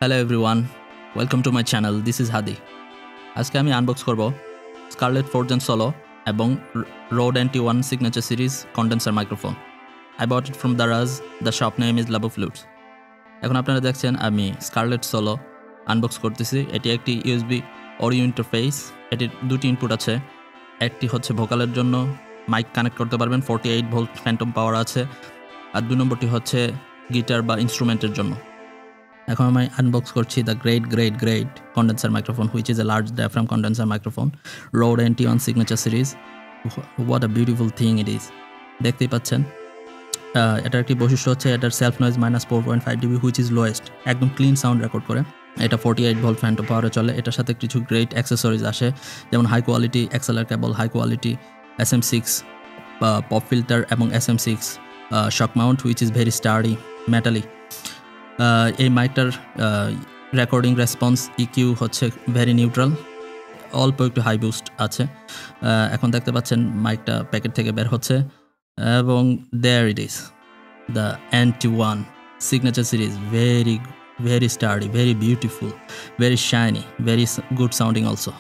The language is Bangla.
Hello everyone, welcome to my channel. This is Hadi. আজকে আমি আনবক্স করব স্কারলেট 4 জেন সোলো এবং Rode NT1 signature series condenser microphone. I bought it from Daraz. The shop name is love flutes. এখন আপনারা দেখছেন আমি স্কারলেট সোলো আনবক্স করতেছি। এটি একটি ইউএসবি অডিও ইন্টারফেস। এটির দুটি ইনপুট আছে। একটি হচ্ছে ভোকালের জন্য, মাইক কানেক্ট করতে পারবেন, 48 ভোল্ট ফ্যান্টম পাওয়ার আছে। আর 2 নম্বরটি হচ্ছে গিটার বা ইনস্ট্রুমেন্টের জন্য। এখন আমি আনবক্স করছি the great condenser microphone, which is a large diaphragm condenser microphone, road NT1 signature series. What a beautiful thing it is. দেখতেই পাচ্ছেন এটার একটি বৈশিষ্ট্য হচ্ছে এটার self noise -4.5 dB, which is lowest. একদম ক্লিন সাউন্ড রেকর্ড করে। এটা 48 ভোল্ট ফ্যান্টম পাওয়ারে চলে। এটার সাথে কিছু গ্রেট অ্যাক্সেসরিজ আসে, যেমন high quality XLR cable, high quality SM6 pop filter এবং SM6 shock mount, which is very sturdy, metally. এই মাইকটার রেকর্ডিং রেসপন্স EQ হচ্ছে ভেরি নিউট্রাল, অল্প একটু হাই বুস্ট আছে। এখন দেখতে পাচ্ছেন মাইকটা প্যাকেট থেকে বের হচ্ছে এবং there it is the NT1 signature series. Very sturdy, very beautiful, very shiny, very good sounding also.